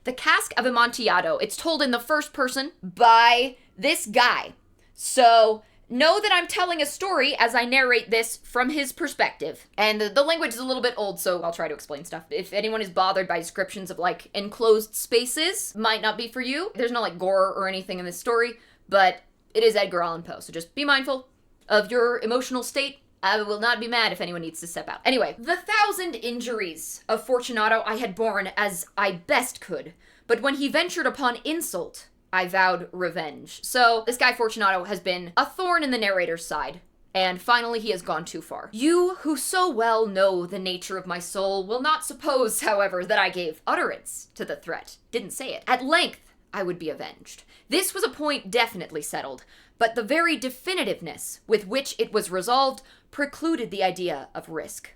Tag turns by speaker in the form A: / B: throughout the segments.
A: The Cask of Amontillado. It's told in the first person by this guy. So know that I'm telling a story as I narrate this from his perspective. And the language is a little bit old, so I'll try to explain stuff. If anyone is bothered by descriptions of, like, enclosed spaces, might not be for you. There's no, like, gore or anything in this story, but it is Edgar Allan Poe, so just be mindful of your emotional state. I will not be mad if anyone needs to step out. Anyway, the 1,000 injuries of Fortunato I had borne as I best could, but when he ventured upon insult, I vowed revenge. So, this guy Fortunato has been a thorn in the narrator's side, and finally he has gone too far. You, who so well know the nature of my soul, will not suppose, however, that I gave utterance to the threat. Didn't say it. At length, I would be avenged. This was a point definitely settled, but the very definitiveness with which it was resolved precluded the idea of risk.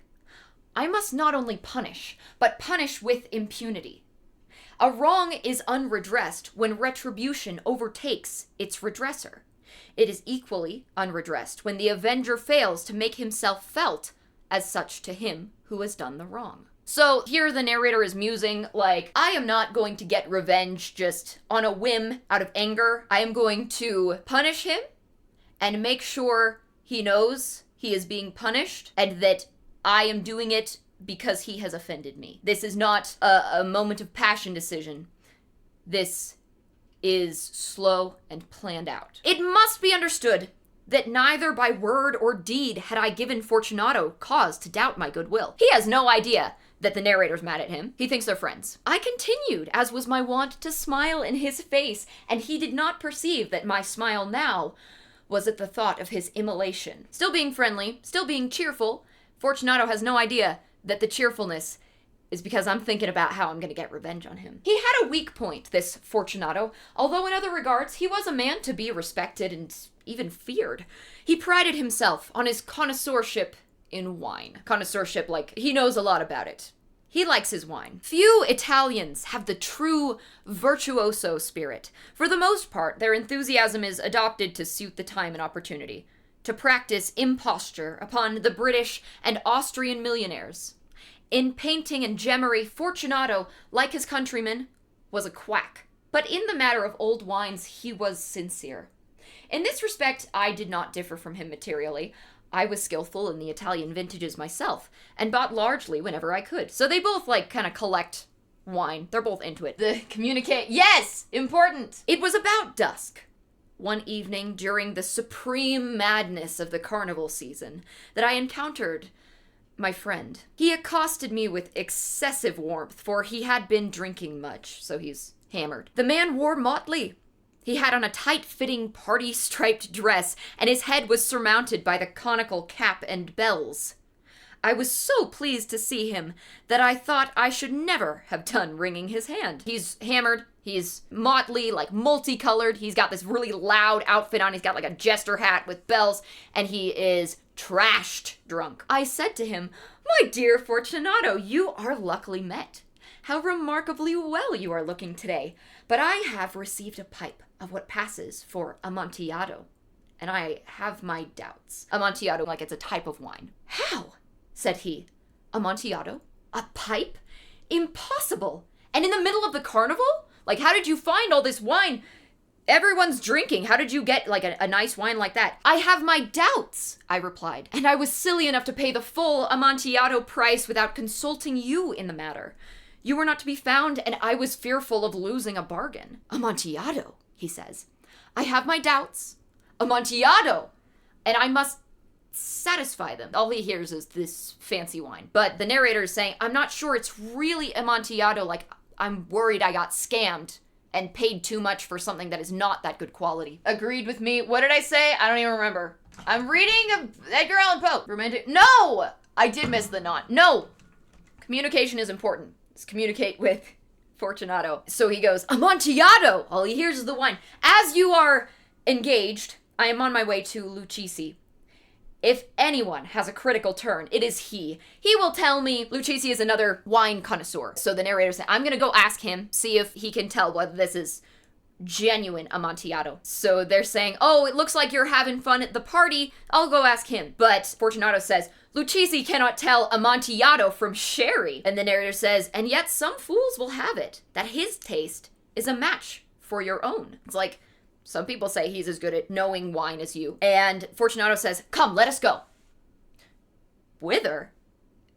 A: I must not only punish, but punish with impunity. A wrong is unredressed when retribution overtakes its redresser. It is equally unredressed when the avenger fails to make himself felt as such to him who has done the wrong. So here the narrator is musing, like, I am not going to get revenge just on a whim out of anger. I am going to punish him and make sure he knows he is being punished and that I am doing it because he has offended me. This is not a moment of passion decision. This is slow and planned out. It must be understood that neither by word or deed had I given Fortunato cause to doubt my goodwill. He has no idea that the narrator's mad at him. He thinks they're friends. I continued, as was my wont, to smile in his face, and he did not perceive that my smile now was at the thought of his immolation. Still being friendly, still being cheerful, Fortunato has no idea that the cheerfulness is because I'm thinking about how I'm gonna get revenge on him. He had a weak point, this Fortunato, although in other regards he was a man to be respected and even feared. He prided himself on his connoisseurship in wine. Connoisseurship, like, he knows a lot about it. He likes his wine. Few Italians have the true virtuoso spirit. For the most part, their enthusiasm is adopted to suit the time and opportunity, to practice imposture upon the British and Austrian millionaires. In painting and gemmery, Fortunato, like his countrymen, was a quack. But in the matter of old wines, he was sincere. In this respect, I did not differ from him materially. I was skillful in the Italian vintages myself, and bought largely whenever I could. So they both, like, kind of collect wine. They're both into it. The communicate, yes! Important! It was about dusk, one evening during the supreme madness of the Carnival season, that I encountered my friend. He accosted me with excessive warmth, for he had been drinking much, so he's hammered. The man wore motley. He had on a tight-fitting party-striped dress, and his head was surmounted by the conical cap and bells. I was so pleased to see him that I thought I should never have done wringing his hand. He's hammered, he's motley, like multicolored, he's got this really loud outfit on, he's got like a jester hat with bells, and he is trashed drunk. I said to him, "My dear Fortunato, you are luckily met. How remarkably well you are looking today. But I have received a pipe of what passes for Amontillado, and I have my doubts." Amontillado, like it's a type of wine. "How?" said he. "Amontillado? A pipe? Impossible! And in the middle of the carnival? Like, how did you find all this wine? Everyone's drinking. How did you get, like, a nice wine like that?" "I have my doubts," I replied, "and I was silly enough to pay the full Amontillado price without consulting you in the matter. You were not to be found, and I was fearful of losing a bargain." "Amontillado," he says. "I have my doubts. Amontillado! And I must satisfy them." All he hears is this fancy wine. But the narrator is saying, I'm not sure it's really Amontillado, like, I'm worried I got scammed and paid too much for something that is not that good quality. Agreed with me. What did I say? I don't even remember. I'm reading Edgar Allan Poe. Romantic. No! I did miss the not. No! Communication is important. Let's communicate with Fortunato. So he goes, "Amontillado!" All he hears is the wine. "As you are engaged, I am on my way to Lucchesi. If anyone has a critical turn, it is he. He will tell me." Lucchesi is another wine connoisseur. So the narrator said, I'm gonna go ask him, see if he can tell whether this is genuine Amontillado. So they're saying, "Oh, it looks like you're having fun at the party. I'll go ask him." But Fortunato says, Lucchese cannot tell Amontillado from sherry. And the narrator says, and yet some fools will have it that his taste is a match for your own. It's like, some people say he's as good at knowing wine as you. And Fortunato says, come, let us go. Whither?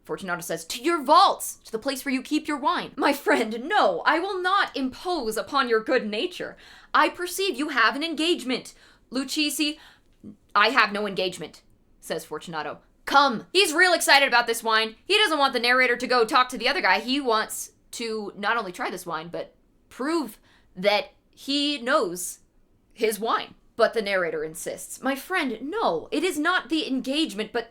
A: Fortunato says, to your vaults, to the place where you keep your wine. My friend, no, I will not impose upon your good nature. I perceive you have an engagement. Lucchese, I have no engagement, says Fortunato. Come. He's real excited about this wine. He doesn't want the narrator to go talk to the other guy. He wants to not only try this wine, but prove that he knows his wine. But the narrator insists, my friend, no, it is not the engagement, but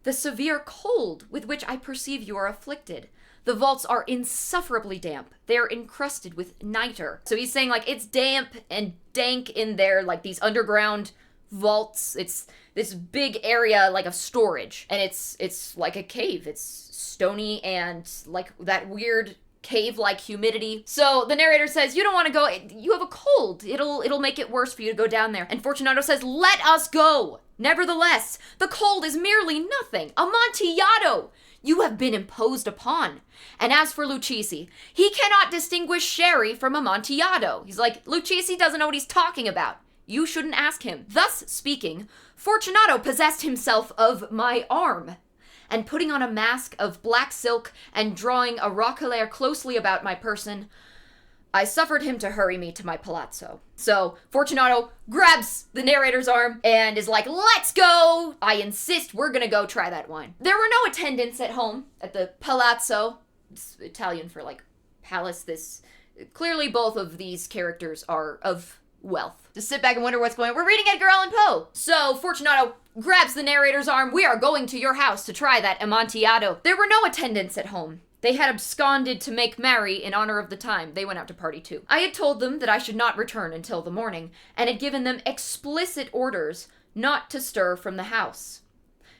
A: the severe cold with which I perceive you are afflicted. The vaults are insufferably damp. They are encrusted with niter. So he's saying, like, it's damp and dank in there, like these underground vaults. It's this big area, like, of storage. And it's like a cave. It's stony and, like, that weird cave-like humidity. So the narrator says, you don't want to go. You have a cold. It'll make it worse for you to go down there. And Fortunato says, let us go. Nevertheless, the cold is merely nothing. Amontillado, you have been imposed upon. And as for Lucchese, he cannot distinguish sherry from Amontillado. He's like, Lucchese doesn't know what he's talking about. You shouldn't ask him. Thus speaking, Fortunato possessed himself of my arm, and putting on a mask of black silk and drawing a roquelaire closely about my person, I suffered him to hurry me to my palazzo. So Fortunato grabs the narrator's arm and is like, let's go! I insist we're gonna go try that wine. There were no attendants at home at the palazzo. It's Italian for, like, palace. Clearly both of these characters are of wealth. Just sit back and wonder what's going on. We're reading Edgar Allan Poe. So Fortunato grabs the narrator's arm. We are going to your house to try that Amontillado. There were no attendants at home. They had absconded to make merry in honor of the time. They went out to party too. I had told them that I should not return until the morning, and had given them explicit orders not to stir from the house.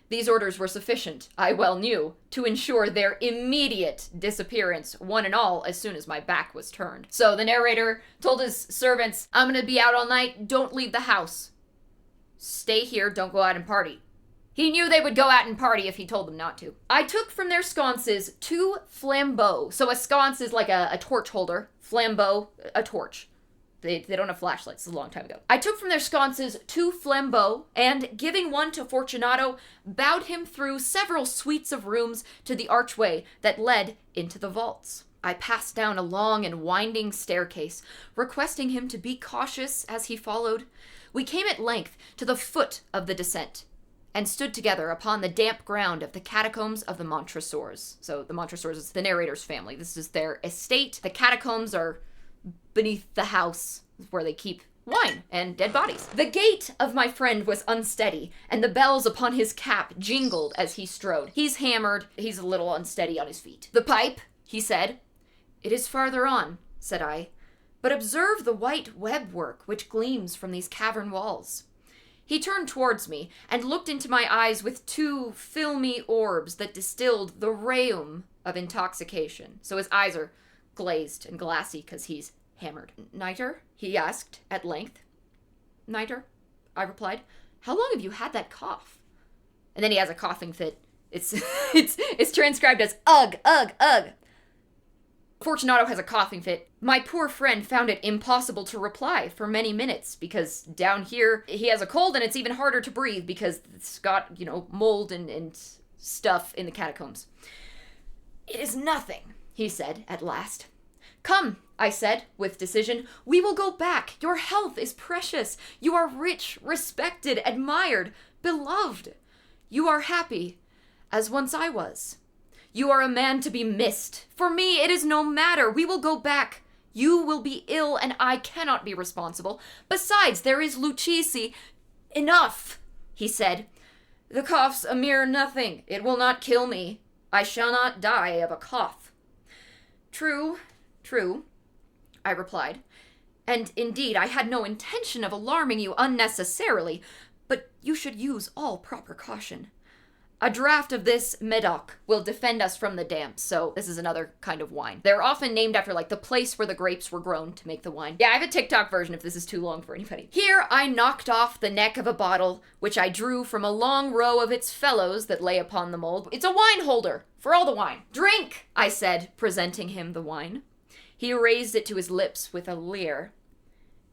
A: These orders were sufficient, I well knew, to ensure their immediate disappearance, one and all, as soon as my back was turned. So the narrator told his servants, I'm gonna be out all night, don't leave the house. Stay here, don't go out and party. He knew they would go out and party if he told them not to. I took from their sconces 2 flambeaux. So a sconce is like a torch holder. Flambeau, a torch. They don't have flashlights. It's a long time ago. I took from their sconces 2 flambeaux, and giving one to Fortunato, bowed him through several suites of rooms to the archway that led into the vaults. I passed down a long and winding staircase, requesting him to be cautious as he followed. We came at length to the foot of the descent, and stood together upon the damp ground of the catacombs of the Montresors. So the Montresors is the narrator's family. This is their estate. The catacombs are beneath the house where they keep wine and dead bodies. The gait of my friend was unsteady, and the bells upon his cap jingled as he strode. He's hammered. He's a little unsteady on his feet. The pipe, he said. It is farther on, said I. But observe the white web work which gleams from these cavern walls. He turned towards me and looked into my eyes with 2 filmy orbs that distilled the rheum of intoxication. So his eyes are glazed and glassy because he's hammered. Niter? He asked at length. Niter? I replied. How long have you had that cough? And then he has a coughing fit. It's transcribed as ugh, ugh, ugh. Fortunato has a coughing fit. My poor friend found it impossible to reply for many minutes because down here he has a cold and it's even harder to breathe because it's got, mold and stuff in the catacombs. It is nothing, he said at last. Come, I said with decision, we will go back. Your health is precious. You are rich, respected, admired, beloved. You are happy, as once I was. You are a man to be missed. For me, it is no matter. We will go back. You will be ill, and I cannot be responsible. Besides, there is Lucchese. Enough, he said. The cough's a mere nothing. It will not kill me. I shall not die of a cough. True, I replied. And indeed, I had no intention of alarming you unnecessarily, but you should use all proper caution. A draught of this Medoc will defend us from the damp, so this is another kind of wine. They're often named after, like, the place where the grapes were grown to make the wine. Yeah, I have a TikTok version if this is too long for anybody. Here, I knocked off the neck of a bottle, which I drew from a long row of its fellows that lay upon the mold. It's a wine holder for all the wine. Drink, I said, presenting him the wine. He raised it to his lips with a leer.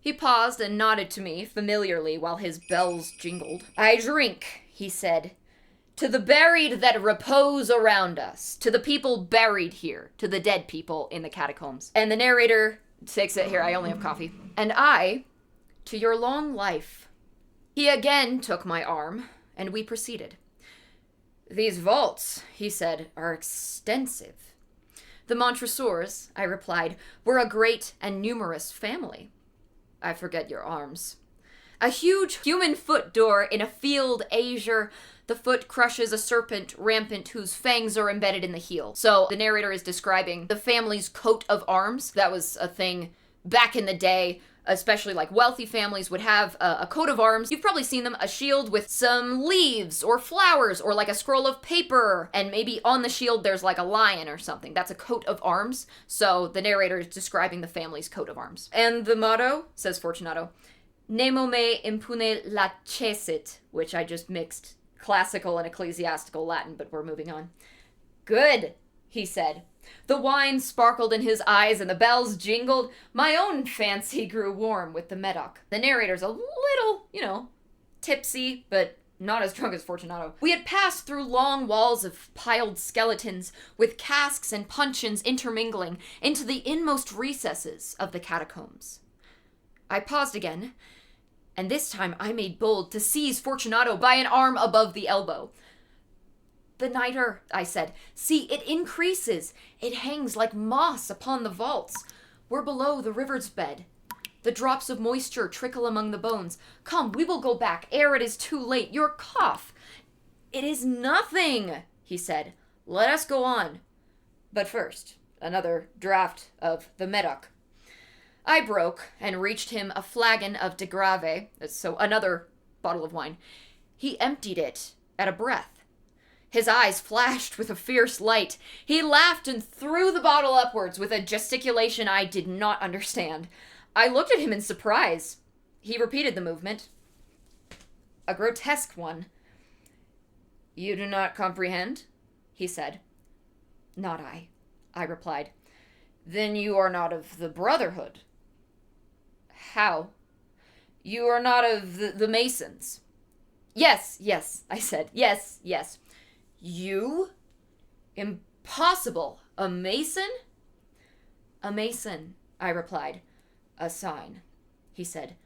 A: He paused and nodded to me familiarly while his bells jingled. I drink, he said, to the buried that repose around us, to the people buried here, to the dead people in the catacombs. And the narrator takes it here, I only have coffee. And I, to your long life. He again took my arm, and we proceeded. These vaults, he said, are extensive. The Montresors, I replied, were a great and numerous family. I forget your arms. A huge human foot door in a field azure. The foot crushes a serpent rampant whose fangs are embedded in the heel. So the narrator is describing the family's coat of arms. That was a thing back in the day, especially like wealthy families would have a coat of arms. You've probably seen them, a shield with some leaves or flowers or like a scroll of paper. And maybe on the shield there's like a lion or something. That's a coat of arms. So the narrator is describing the family's coat of arms. And the motto, says Fortunato, Nemo me impune lacessit, which I just mixed classical and ecclesiastical Latin, but we're moving on. Good, he said. The wine sparkled in his eyes and the bells jingled. My own fancy grew warm with the Medoc. The narrator's a little, tipsy, but not as drunk as Fortunato. We had passed through long walls of piled skeletons, with casks and puncheons intermingling, into the inmost recesses of the catacombs. I paused again, and this time I made bold to seize Fortunato by an arm above the elbow. The nitre, I said. See, it increases. It hangs like moss upon the vaults. We're below the river's bed. The drops of moisture trickle among the bones. Come, we will go back ere it is too late. Your cough. It is nothing, he said. Let us go on. But first, another draught of the Medoc. I broke and reached him a flagon of de Grave, so another bottle of wine. He emptied it at a breath. His eyes flashed with a fierce light. He laughed and threw the bottle upwards with a gesticulation I did not understand. I looked at him in surprise. He repeated the movement. A grotesque one. You do not comprehend? He said. Not I replied. Then you are not of the Brotherhood. How? You are not of the Masons. Yes, I said. Yes. You? Impossible. A Mason? A Mason, I replied. A sign, he said.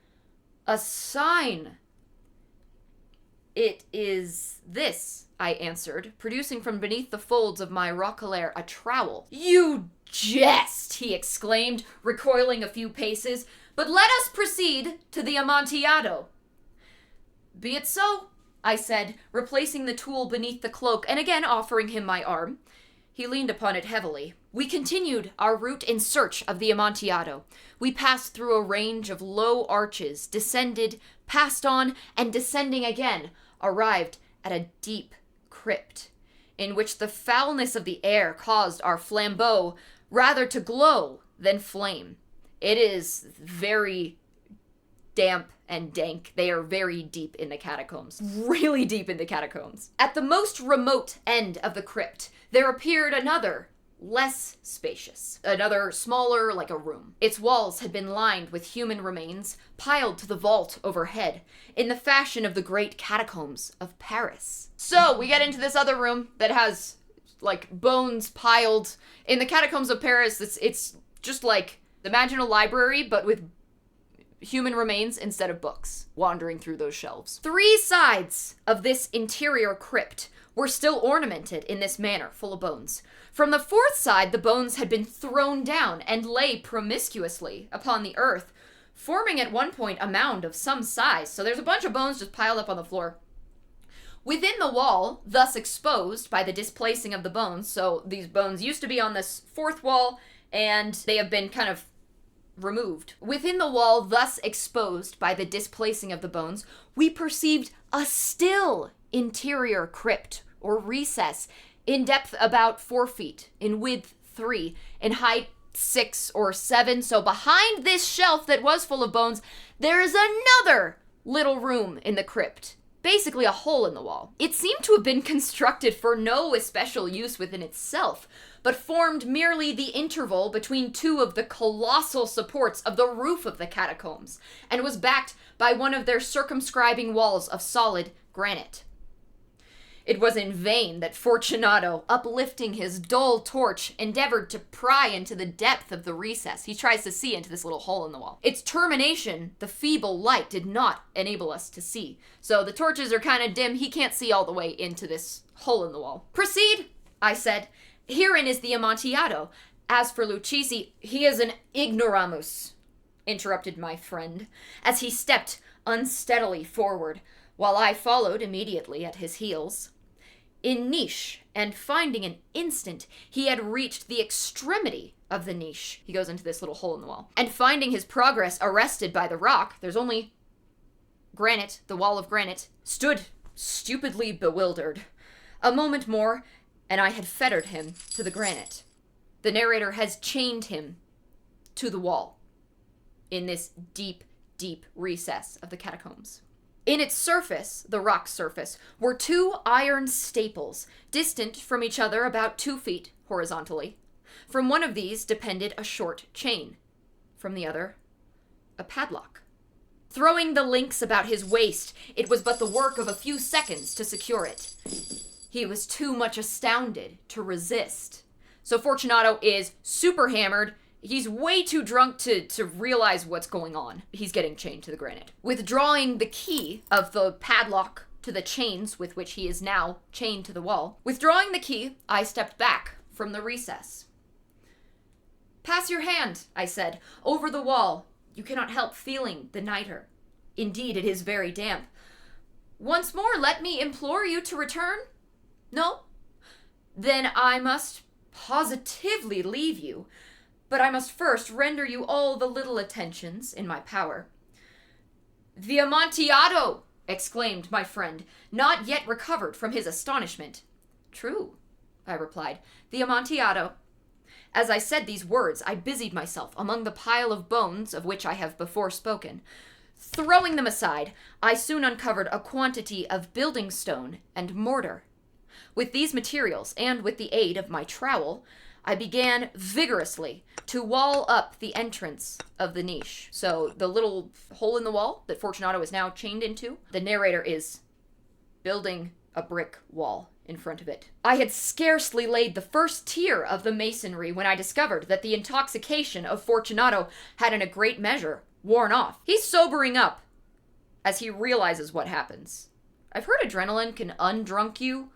A: A sign! It is this, I answered, producing from beneath the folds of my roquelaire a trowel. You jest, he exclaimed, recoiling a few paces. But let us proceed to the Amontillado. Be it so, I said, replacing the tool beneath the cloak and again offering him my arm. He leaned upon it heavily. We continued our route in search of the Amontillado. We passed through a range of low arches, descended, passed on, and descending again, arrived at a deep crypt, in which the foulness of the air caused our flambeaux rather to glow than flame. It is very damp and dank. They are very deep in the catacombs. Really deep in the catacombs. At the most remote end of the crypt, there appeared another, less spacious. Another smaller, like a room. Its walls had been lined with human remains, piled to the vault overhead, in the fashion of the great catacombs of Paris. So, we get into this other room that has, like, bones piled. In the catacombs of Paris, it's just like, imagine a library, but with human remains instead of books wandering through those shelves. 3 sides of this interior crypt were still ornamented in this manner, full of bones. From the 4th side, the bones had been thrown down and lay promiscuously upon the earth, forming at one point a mound of some size. So there's a bunch of bones just piled up on the floor. Within the wall, thus exposed by the displacing of the bones, so these bones used to be on this 4th wall, and they have been kind of removed. Within the wall, thus exposed by the displacing of the bones, we perceived a still interior crypt or recess, in depth about 4 feet, in width 3, in height 6 or 7. So behind this shelf that was full of bones, there is another little room in the crypt. Basically a hole in the wall. It seemed to have been constructed for no especial use within itself, but formed merely the interval between 2 of the colossal supports of the roof of the catacombs, and was backed by one of their circumscribing walls of solid granite. It was in vain that Fortunato, uplifting his dull torch, endeavored to pry into the depth of the recess. He tries to see into this little hole in the wall. Its termination, the feeble light, did not enable us to see. So the torches are kind of dim. He can't see all the way into this hole in the wall. "Proceed," I said. "Herein is the Amontillado. As for Lucchesi, he is an ignoramus," interrupted my friend, as he stepped unsteadily forward, while I followed immediately at his heels. In niche, and finding an instant he had reached the extremity of the niche, he goes into this little hole in the wall, and finding his progress arrested by the rock, there's only granite, the wall of granite, stood stupidly bewildered. A moment more, and I had fettered him to the granite. The narrator has chained him to the wall in this deep, deep recess of the catacombs. In its surface, the rock surface, were 2 iron staples, distant from each other about 2 feet horizontally. From one of these depended a short chain. From the other, a padlock. Throwing the links about his waist, it was but the work of a few seconds to secure it. He was too much astounded to resist. So Fortunato is super hammered. He's way too drunk to realize what's going on. He's getting chained to the granite. Withdrawing the key of the padlock to the chains with which he is now chained to the wall. Withdrawing the key, I stepped back from the recess. "Pass your hand," I said, "over the wall. You cannot help feeling the nitre. Indeed, it is very damp. Once more, let me implore you to return? No? Then I must positively leave you. But I must first render you all the little attentions in my power." "The Amontillado!" exclaimed my friend, not yet recovered from his astonishment. "True," I replied, "the Amontillado." As I said these words, I busied myself among the pile of bones of which I have before spoken. Throwing them aside, I soon uncovered a quantity of building stone and mortar. With these materials, and with the aid of my trowel, I began vigorously to wall up the entrance of the niche. So the little hole in the wall that Fortunato is now chained into, the narrator is building a brick wall in front of it. I had scarcely laid the first tier of the masonry when I discovered that the intoxication of Fortunato had in a great measure worn off. He's sobering up as he realizes what happens. I've heard adrenaline can undrunk you.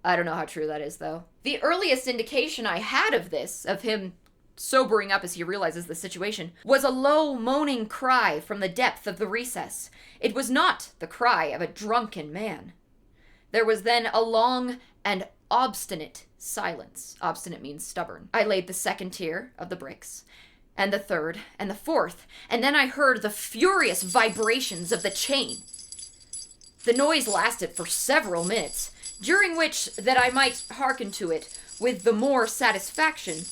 A: I don't know how true that is, though. The earliest indication I had of this, of him sobering up as he realizes the situation, was a low, moaning cry from the depth of the recess. It was not the cry of a drunken man. There was then a long and obstinate silence. Obstinate means stubborn. I laid the 2nd tier of the bricks, and the 3rd, and the 4th, and then I heard the furious vibrations of the chain. The noise lasted for several minutes, during which, that I might hearken to it with the more satisfaction,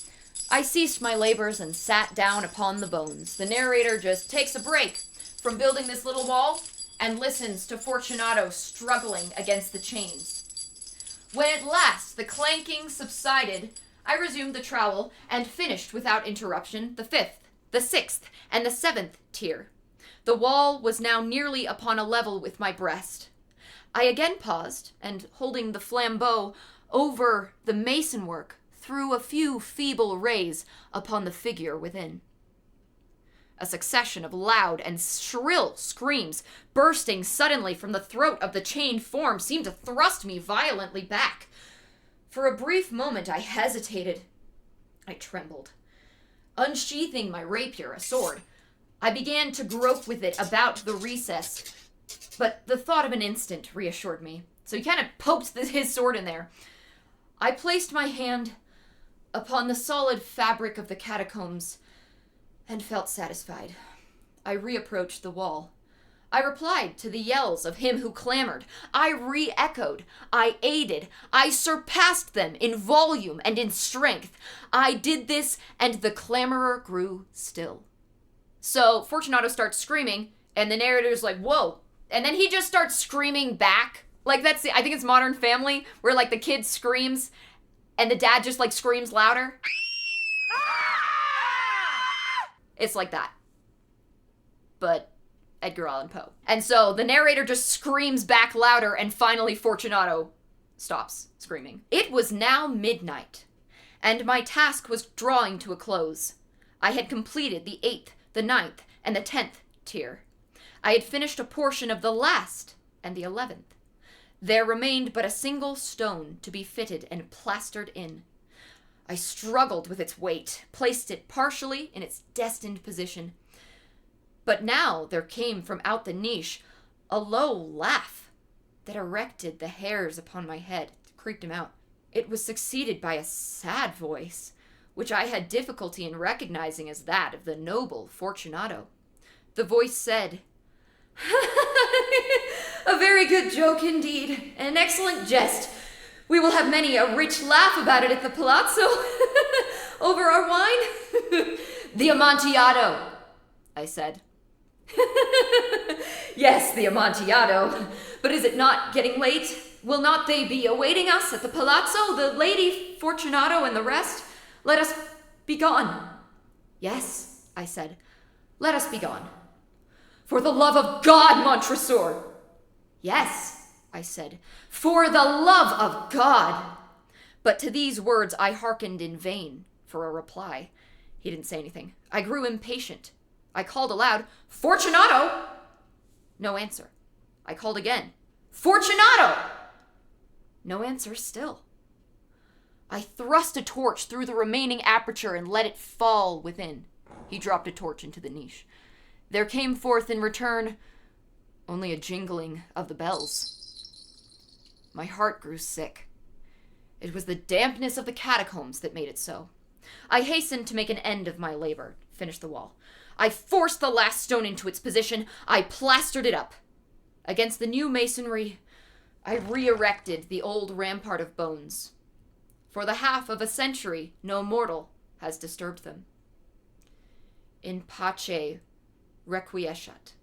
A: I ceased my labors and sat down upon the bones. The narrator just takes a break from building this little wall and listens to Fortunato struggling against the chains. When at last the clanking subsided, I resumed the trowel and finished without interruption the 5th, the 6th, and the 7th tier. The wall was now nearly upon a level with my breast. I again paused, and holding the flambeau over the mason work, threw a few feeble rays upon the figure within. A succession of loud and shrill screams, bursting suddenly from the throat of the chained form, seemed to thrust me violently back. For a brief moment I hesitated. I trembled. Unsheathing my rapier, a sword, I began to grope with it about the recess, but the thought of an instant reassured me. So he kind of poked his sword in there. I placed my hand upon the solid fabric of the catacombs and felt satisfied. I reapproached the wall. I replied to the yells of him who clamored. I re-echoed. I aided. I surpassed them in volume and in strength. I did this, and the clamorer grew still. So Fortunato starts screaming, and the narrator's like, whoa. And then he just starts screaming back. Like, I think it's Modern Family, where, like, the kid screams, and the dad just, like, screams louder. It's like that. But Edgar Allan Poe. And so the narrator just screams back louder, and finally Fortunato stops screaming. It was now midnight, and my task was drawing to a close. I had completed the 8th, the 9th, and the 10th tier. I had finished a portion of the last and the 11th. There remained but a single stone to be fitted and plastered in. I struggled with its weight, placed it partially in its destined position. But now there came from out the niche a low laugh that erected the hairs upon my head, creeped him out. It was succeeded by a sad voice, which I had difficulty in recognizing as that of the noble Fortunato. The voice said, "A very good joke indeed, an excellent jest. We will have many a rich laugh about it at the palazzo. Over our wine?" "The Amontillado," I said. "Yes, the Amontillado. But is it not getting late? Will not they be awaiting us at the palazzo, the Lady Fortunato and the rest? Let us be gone." "Yes," I said. "Let us be gone." "For the love of God, Montresor!" "Yes," I said. "For the love of God!" But to these words I hearkened in vain for a reply. He didn't say anything. I grew impatient. I called aloud, "Fortunato!" No answer. I called again, "Fortunato!" No answer still. I thrust a torch through the remaining aperture and let it fall within. He dropped a torch into the niche. There came forth in return only a jingling of the bells. My heart grew sick. It was the dampness of the catacombs that made it so. I hastened to make an end of my labor, finish the wall. I forced the last stone into its position. I plastered it up. Against the new masonry, I re-erected the old rampart of bones. For the half of a century, no mortal has disturbed them. In pace requiescat.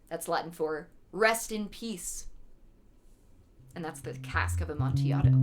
A: That's Latin for rest in peace. And that's the Cask of Amontillado.